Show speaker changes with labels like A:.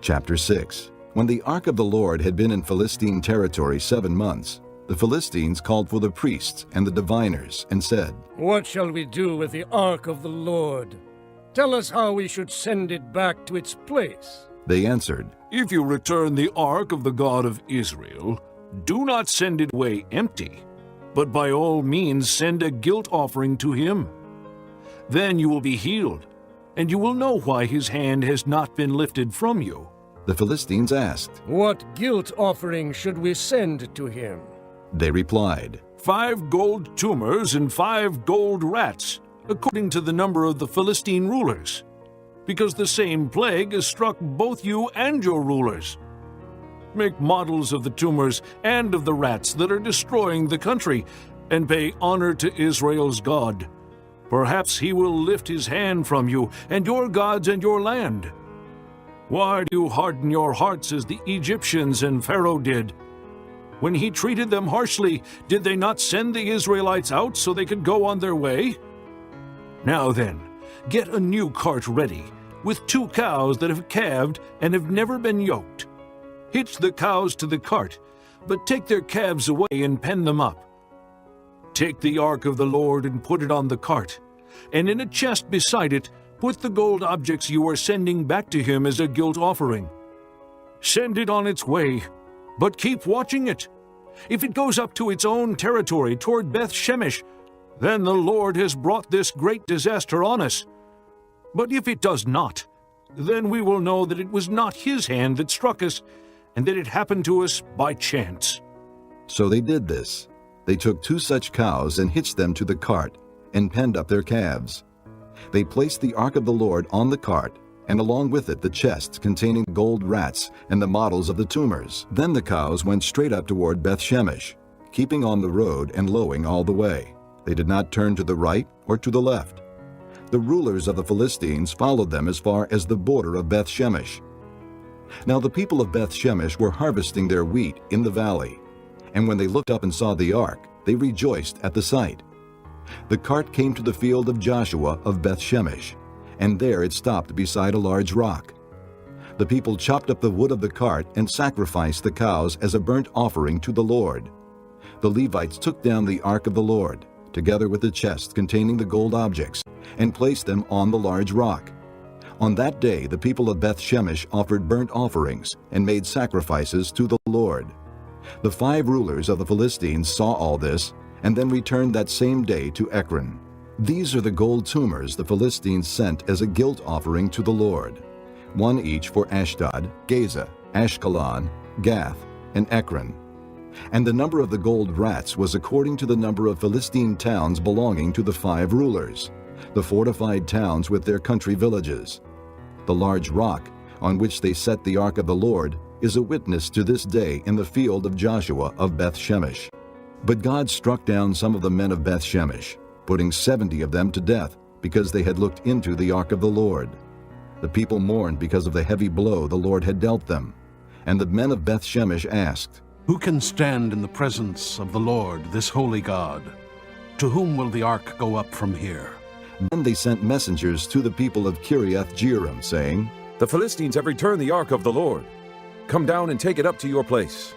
A: Chapter 6. When the ark of the Lord had been in Philistine territory 7 months, the Philistines called for the priests and the diviners and said,
B: "What shall we do with the ark of the Lord? Tell us how we should send it back to its place."
A: They answered,
C: "If you return the ark of the God of Israel, do not send it away empty, but by all means send a guilt offering to him. Then you will be healed, and you will know why his hand has not been lifted from you."
A: The Philistines asked.
B: "What guilt offering should we send to him?"
A: They replied,
C: 5 gold tumors and 5 gold rats, according to the number of the Philistine rulers, because the same plague has struck both you and your rulers. Make models of the tumors and of the rats that are destroying the country, and pay honor to Israel's God. Perhaps he will lift his hand from you and your gods and your land. Why do you harden your hearts as the Egyptians and Pharaoh did? When he treated them harshly, did they not send the Israelites out so they could go on their way? Now then, get a new cart ready, with 2 cows that have calved and have never been yoked. Hitch the cows to the cart, but take their calves away and pen them up. Take the ark of the Lord and put it on the cart, and in a chest beside it put the gold objects you are sending back to him as a guilt offering. Send it on its way, but keep watching it. If it goes up to its own territory toward Beth-Shemesh, then the Lord has brought this great disaster on us. But if it does not, then we will know that it was not his hand that struck us, and that it happened to us by chance."
A: So they did this. They took 2 such cows and hitched them to the cart and penned up their calves. They placed the ark of the Lord on the cart, and along with it the chests containing gold rats and the models of the tumors. Then the cows went straight up toward Beth-Shemesh, keeping on the road and lowing all the way. They did not turn to the right or to the left. The rulers of the Philistines followed them as far as the border of Beth-Shemesh. Now the people of Beth-Shemesh were harvesting their wheat in the valley, and when they looked up and saw the ark, they rejoiced at the sight. The cart came to the field of Joshua of Beth-Shemesh, and there it stopped beside a large rock. The people chopped up the wood of the cart and sacrificed the cows as a burnt offering to the Lord. The Levites took down the ark of the Lord, together with the chest containing the gold objects, and placed them on the large rock. On that day the people of Beth-Shemesh offered burnt offerings and made sacrifices to the Lord. The 5 rulers of the Philistines saw all this, and then returned that same day to Ekron. These are the gold tumors the Philistines sent as a guilt offering to the Lord, 1 each for Ashdod, Gaza, Ashkelon, Gath, and Ekron. And the number of the gold rats was according to the number of Philistine towns belonging to the 5 rulers, the fortified towns with their country villages. The large rock on which they set the ark of the Lord is a witness to this day in the field of Joshua of Beth-Shemesh. But God struck down some of the men of Beth-Shemesh, putting 70 of them to death because they had looked into the ark of the Lord. The people mourned because of the heavy blow the Lord had dealt them. And the men of Beth-Shemesh asked,
D: "Who can stand in the presence of the Lord, this holy God? To whom will the ark go up from here?"
A: Then they sent messengers to the people of Kiriath-Jearim, saying,
E: "The Philistines have returned the ark of the Lord. Come down and take it up to your place."